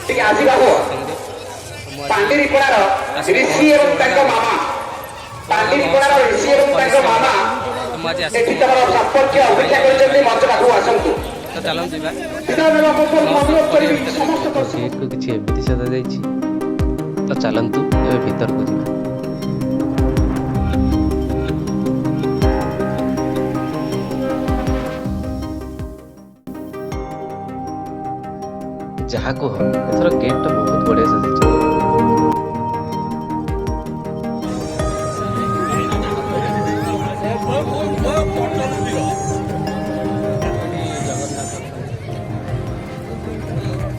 ଟିକେ ଆସିବା ହୁଅ ପାଣ୍ଡିରିପଡ଼ାର ଋଷି ଏବଂ ତାଙ୍କ ମାମା ପାଣ୍ଡିରିପଡ଼ାର ଋଷି ଏବଂ ତାଙ୍କ ମାମା ଏଠି ତମର ସମ୍ପର୍କୀୟ ଅପେକ୍ଷା କରିଛନ୍ତି ମଞ୍ଚ ପାଖକୁ ଆସନ୍ତୁ। ଗେଟ୍କୁ କିଛି ଏମିତି ସଜା ଯାଇଛି। ତ ଚାଲନ୍ତୁ ଏବେ ଭିତରକୁ ଯିବା। ଯାହା କୁହ ଏଥର ଗେଟ୍ଟା ବହୁତ ବଢ଼ିଆ ସଜାଇଛି।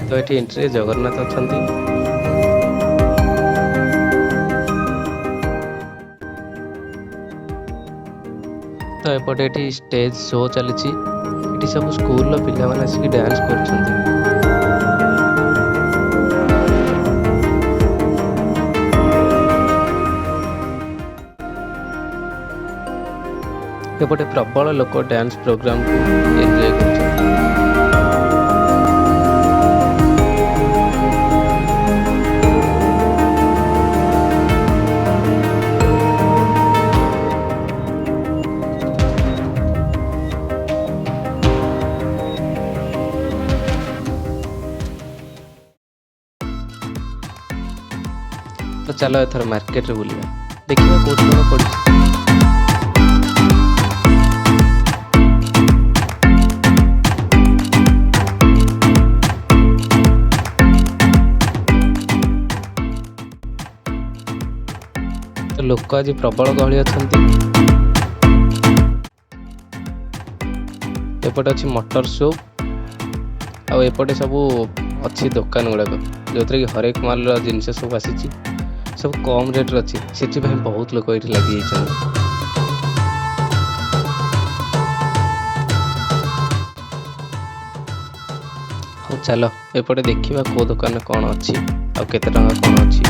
ତ ଏଠି ଏଣ୍ଟ୍ରିରେ ଜଗନ୍ନାଥ ଅଛନ୍ତି। ତ ଏପଟେ ଏଠି ଷ୍ଟେଜ୍ ଶୋ ଚାଲିଛି। ଏଠି ସବୁ ସ୍କୁଲର ପିଲାମାନେ ଆସିକି ଡ୍ୟାନ୍ସ କରୁଛନ୍ତି। ଏପଟେ ପ୍ରବଳ ଲୋକ ଡ୍ୟାନ୍ସ ପ୍ରୋଗ୍ରାମକୁ ଏନ୍ଜୟ କରୁଛନ୍ତି। ତ ଚାଲ ଏଥର ମାର୍କେଟରେ ବୁଲିବା, ଦେଖିବା କୋଉଠି କ'ଣ ପଡ଼ିଛି। ତ ଲୋକ ଆଜି ପ୍ରବଳ ଗହଳି ଅଛନ୍ତି। ଏପଟେ ଅଛି ମଟର ସୁପ୍, ଆଉ ଏପଟେ ସବୁ ଅଛି ଦୋକାନ ଗୁଡ଼ାକ ଯେଉଁଥିରେ କି ହରେକ ମାଲର ଜିନିଷ ସବୁ ଆସିଛି। ସବୁ କମ୍ ରେଟ୍ରେ ଅଛି, ସେଥିପାଇଁ ବହୁତ ଲୋକ ଏଠି ଲାଗିଯାଇଛନ୍ତି। ହଉ ଚାଲ ଏପଟେ ଦେଖିବା କେଉଁ ଦୋକାନରେ କ'ଣ ଅଛି ଆଉ କେତେ ଟଙ୍କା କ'ଣ ଅଛି।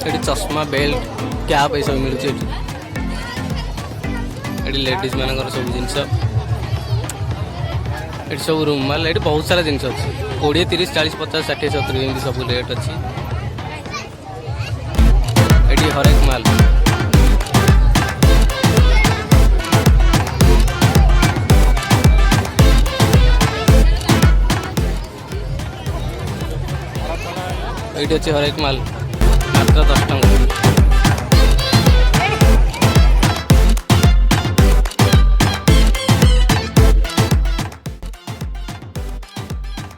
ଏଠି ଚଷମା, ବେଲ୍ଟ, କ୍ୟାପ୍ ଏସବୁ ମିଳୁଛି। ଏଠି ଲେଡ଼ିଜ୍ ମାନଙ୍କର ସବୁ ଜିନିଷ, ଏଠି ସବୁ ରୁମାଲ, ଏଠି ବହୁତ ସାରା ଜିନିଷ ଅଛି। 20, 30, 40, 50, 60, 70 ଏମିତି ସବୁ ରେଟ୍ ଅଛି। ଏଠି ହରେକ ମାଲ। ଏଇଠି ଅଛି ହରେକ ମାଲ ମାତ୍ର 10 ଟଙ୍କା।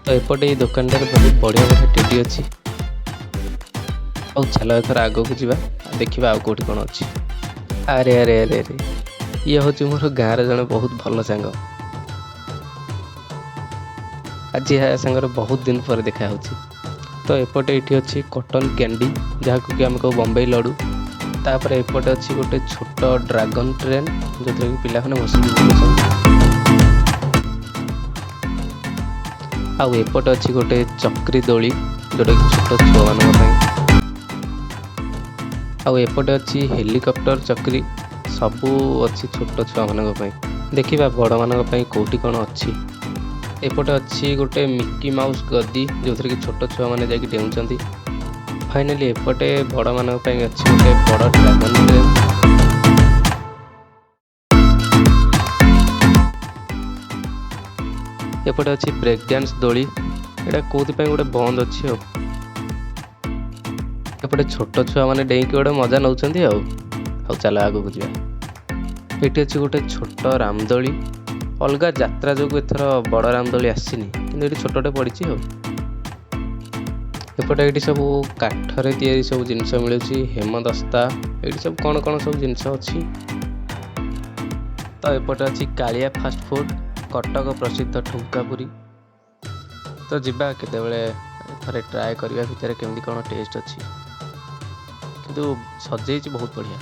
ତ ଏପଟେ ଏଇ ଦୋକାନଟାରେ ବହୁତ ବଢ଼ିଆ ବଢ଼ିଆ ଟେଡି ଅଛି। ଆଉ ଚାଲ ଏଥର ଆଗକୁ ଯିବା, ଦେଖିବା ଆଉ କେଉଁଠି କ'ଣ ଅଛି। ଆରେ ଆରେ ଆରେ ଆରେ ଇଏ ହେଉଛି ମୋର ଗାଁର ଜଣେ ବହୁତ ଭଲ ସାଙ୍ଗ। ଆଜି ଏହା ସାଙ୍ଗରେ ବହୁତ ଦିନ ପରେ ଦେଖା ହେଉଛି। ତ ଏପଟେ ଏଇଠି ଅଛି କଟନ କ୍ୟାଣ୍ଡି, ଯାହାକୁ କି ଆମେ କହୁ ବମ୍ବେଇ ଲଡ଼ୁ। ତାପରେ ଏପଟେ ଅଛି ଗୋଟେ ଛୋଟ ଡ୍ରାଗନ ଟ୍ରେନ୍, ଯେଉଁଥିରେ କି ପିଲାମାନେ ବସିକି ବୁଲୁଛନ୍ତି। ଆଉ ଏପଟେ ଅଛି ଗୋଟେ ଚକ୍ରି ଦୋଳି, ଯେଉଁଟାକି ଛୋଟ ଛୁଆମାନଙ୍କ ପାଇଁ। ଆଉ ଏପଟେ ଅଛି ହେଲିକପ୍ଟର ଚକ୍ରି, ସବୁ ଅଛି ଛୋଟ ଛୁଆମାନଙ୍କ ପାଇଁ। ଦେଖିବା ବଡ଼ମାନଙ୍କ ପାଇଁ କେଉଁଠି କ'ଣ ଅଛି। ଏପଟେ ଅଛି ଗୋଟେ ମିକି ମାଉସ୍ ଗଦି, ଯେଉଁଥିରେ କି ଛୋଟ ଛୁଆମାନେ ଯାଇକି ଡେଉଁଛନ୍ତି। ଫାଇନାଲି ଏପଟେ ବଡ଼ମାନଙ୍କ ପାଇଁ ଅଛି ଗୋଟେ ବଡ଼ ଡ୍ରାଗନ ଟ୍ରେନ୍। ଏପଟେ ଅଛି ବ୍ରେକ୍ ଡ୍ୟାନ୍ସ ଦୋଳି, ଏଇଟା କେଉଁଥିପାଇଁ ଗୋଟେ ବନ୍ଦ ଅଛି ଆଉ। ଏପଟେ ଛୋଟ ଛୁଆମାନେ ଡେଇଁକି ଗୋଟେ ମଜା ନେଉଛନ୍ତି ଆଉ। ହଉ ଚାଲ ଆଗକୁ ଯିବା। ଏଠି ଅଛି ଗୋଟେ ଛୋଟ ରାମଦୋଳି, ଅଲଗା ଯାତ୍ରା ଯୋଗୁଁ ଏଥର ବଡ଼ ରାମଦୋଳି ଆସିନି, କିନ୍ତୁ ଏଠି ଛୋଟଟେ ପଡ଼ିଛି ଆଉ। ଏପଟେ ଏଇଠି ସବୁ କାଠରେ ତିଆରି ସବୁ ଜିନିଷ ମିଳୁଛି, ହେମଦସ୍ତା, ଏଇଠି ସବୁ କ'ଣ କ'ଣ ସବୁ ଜିନିଷ ଅଛି। ତ ଏପଟେ ଅଛି କାଳିଆ ଫାଷ୍ଟ ଫୁଡ୍, କଟକ ପ୍ରସିଦ୍ଧ ଠୁଙ୍କା ପୁରୀ। ତ ଯିବା କେତେବେଳେ ଥରେ ଟ୍ରାଏ କରିବା ଭିତରେ କେମିତି କ'ଣ ଟେଷ୍ଟ ଅଛି। କିନ୍ତୁ ସଜେଇଛି ବହୁତ ବଢ଼ିଆ।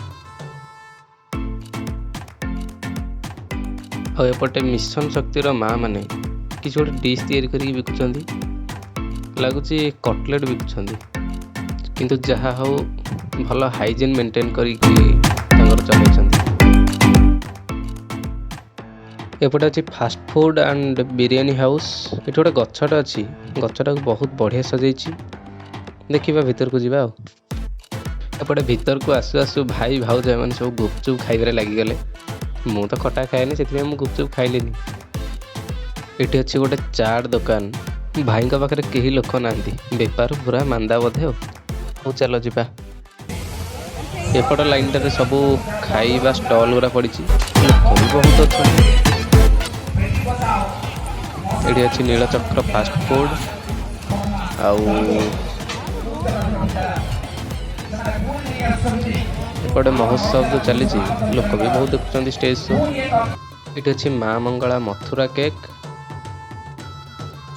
ଆଉ ଏପଟେ ମିଶନ ଶକ୍ତିର ମାଆ ମାନେ କିଛି ଗୋଟେ ଡିଶ୍ ତିଆରି କରିକି ବିକୁଛନ୍ତି, ଲାଗୁଛି କଟଲେଟ୍ ବିକୁଛନ୍ତି। କିନ୍ତୁ ଯାହା ହଉ ଭଲ ହାଇଜିନ୍ ମେଣ୍ଟେନ୍ କରିକି ତାଙ୍କର ଚଲେଇଛନ୍ତି। एपटे अच्छी fast food and biryani house. ये गोटे गछटा अच्छी, गछटा को बहुत बढ़िया सजाई। देखा भीतर को जीवा। एपटे भीतर को आसु आसु भाई भाउज मैंने सब गुपचुप खाइबार लगिगले। मु तो खटा खाएनि से गुपचुप खाइलिनी। ये अच्छी गोटे चाट दुकान। भाई पाखे कहीं लोक ना, बेपार पूरा मांदा बोधे। हो चलो जीवा। एपट लाइन सब खाइबा स्टॉल गुरा पड़ी, लोक भी बहुत अच्छा। ये अच्छी नीलचक्र फास्ट फूड आउटे महोत्सव जो चली लोक भी बहुत देखुं स्टेज शो। ये अच्छी माँ मंगला मथुरा केक।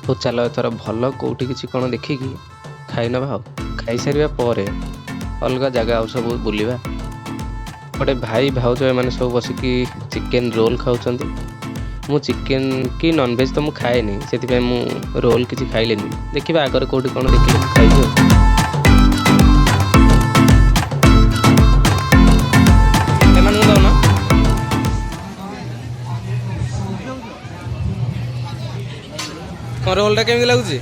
हो चलो एथर भल कौटी किसी कौन देखिकी खाई नवा। खाई सारे पर अलग जगह सब बुलवा। गोटे भाई भाउज मैंने सब बसिकी चिकेन रोल खाऊँ। मु चिकेन कि नॉनवेज तो मुझे खाएनि, से मु रोल किसी खाइलेनि। देखिए आगर कौटी कौन देखिए खाइबे। रोलटा केमी लगुच?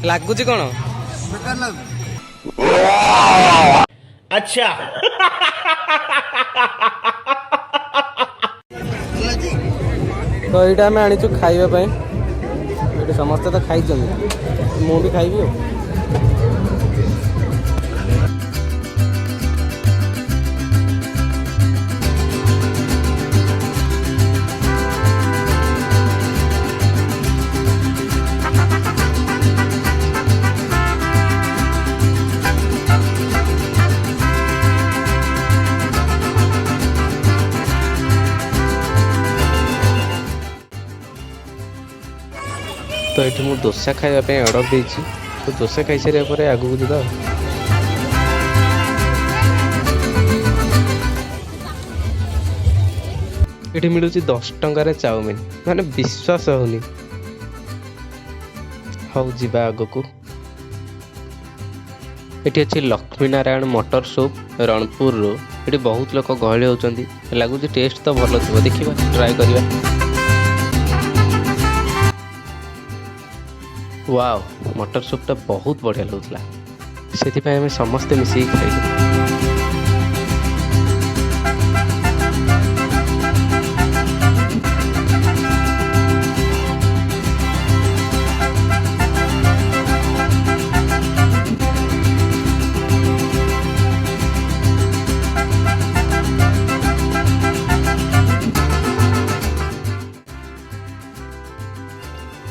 लगुच कौन अच्छा तो यहाँ आम आनीचु खाइबा। समस्ते तो खाई मु भी खाइबी। तो ये मुझे डोसा खावाई अर्डर देती। तो डोसा खाई सारे पर आगू जा। ये मिलूँ 10 टंकार चाउमिन, माने विश्वास होनी। हाँ जा आग को। ये अच्छी लक्ष्मी नारायण मटर सूप रणपुर रो। ये बहुत लोग गहली होती। लगुच टेस्ट तो भल थी। देखा ट्राए करवा। वाओ मटर सूपटा बहुत बढ़िया लगुला। से आम समस्ते मिसिक खाइलु।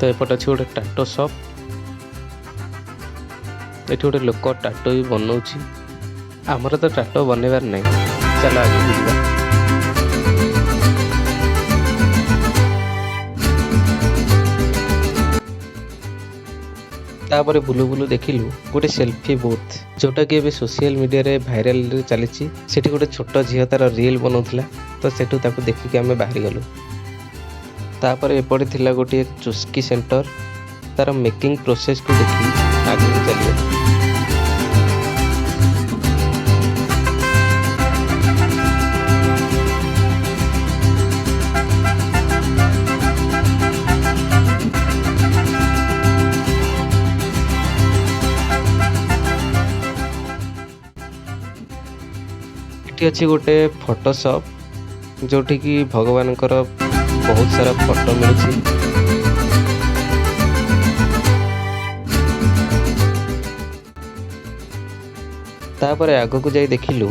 तो एपट अच्छी गोटे टाटो शॉप। ये गोटे लोक टाटो भी बनाऊँच। आमर तो टाटो बनइबार नहीं। चल आगे बुझा। तापर बुलू बुलू देखिलु गोटे सेल्फी बूथ, जोटा कि सोशल मीडिया रे भाइराल चली। सेठी गोटे छोट झील तार रील बनाउथला। तो सेठू ताकू देखिक आम बाहरी गलु। तापर एपटे थिला गोटे चुस्की सेंटर। तार मेकिंग प्रोसेस को देखी आगे चलिए। ये अच्छी गोटे फोटो शॉप, जोठी की भगवान बहुत सारा फोटो मिलूँ। तापर आग को जाई देखिलु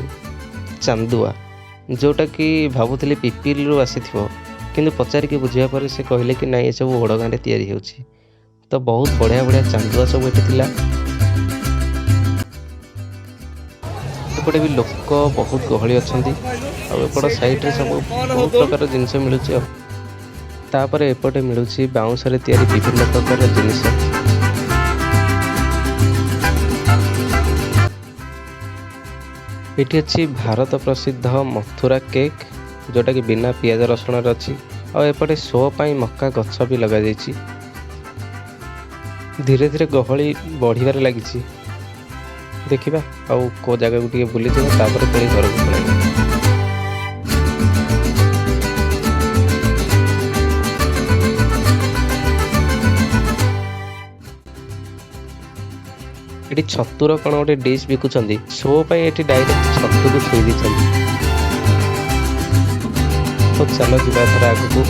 चांदुआ, जोटा कि भावुली पिपिल रु आसी किंतु पचारिक बुझा पर से कहले कि नाई ये सब ओडगाँ तैयारी होछि। तो बहुत बढ़िया बढ़िया चांदुआ सब ये थिला। एपटे भी लोक बहुत गहली अच्छा। आउट साइड रे सब बहुत प्रकार जिनस मिलूँ। तापर एपटे मिलूँ बाउंस तैयारी विभिन्न प्रकार जिनिस। ये अच्छी भारत प्रसिद्ध मथुरा केक, जोटा कि बिना पियाज रसुण अच्छी। आउटे शो पाई मक्का गछ भी लगा जाइछि। धीरे धीरे गहली बढ़िबार लगी। ଦେଖିବା ଆଉ କେଉଁ ଜାଗାକୁ ଟିକେ ବୁଲିଯିବା ତାପରେ ପୁଣି ଘରକୁ ପଳେଇବା। ଏଠି ଛତୁର କ'ଣ ଗୋଟେ ଡିଶ୍ ବିକୁଛନ୍ତି, ଶୋ ପାଇଁ ଏଠି ଡାଇରେକ୍ଟ ଛତୁକୁ ଥୋଇ ଦେଇଛନ୍ତି। ତ ଚାଲ ଯିବା ଏଥର ଆଗକୁ।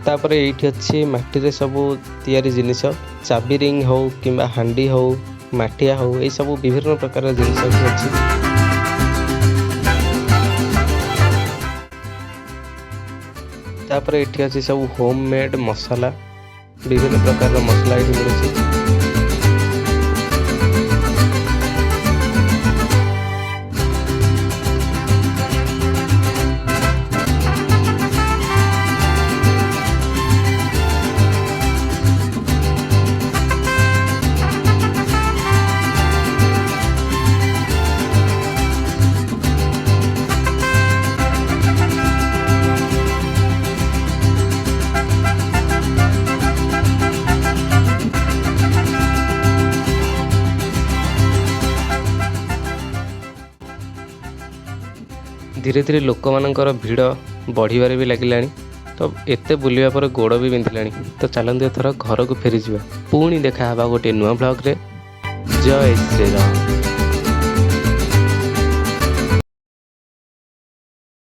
तापर ये अच्छी माटी सबू तैयारी जिनिस चाबी रिंग हो कि हांडी हो माटिया हो ये सब विभिन्न प्रकार जिनिस अच्छी। तापर ये अच्छी सब होम मेड मसाला विभिन्न प्रकार मसला ये मिलूँ। धीरे धीरे लोक मानकर भीड़ बढ़िबारे भी लगिलानी। तो एते बुलिबा पर गोड़ भी बिंधिलानी। तो चलंतु एथर घर को फेरी जिबा। पुणी देखा हबा गोटे नुआ ब्लॉग रे। जय श्री राम।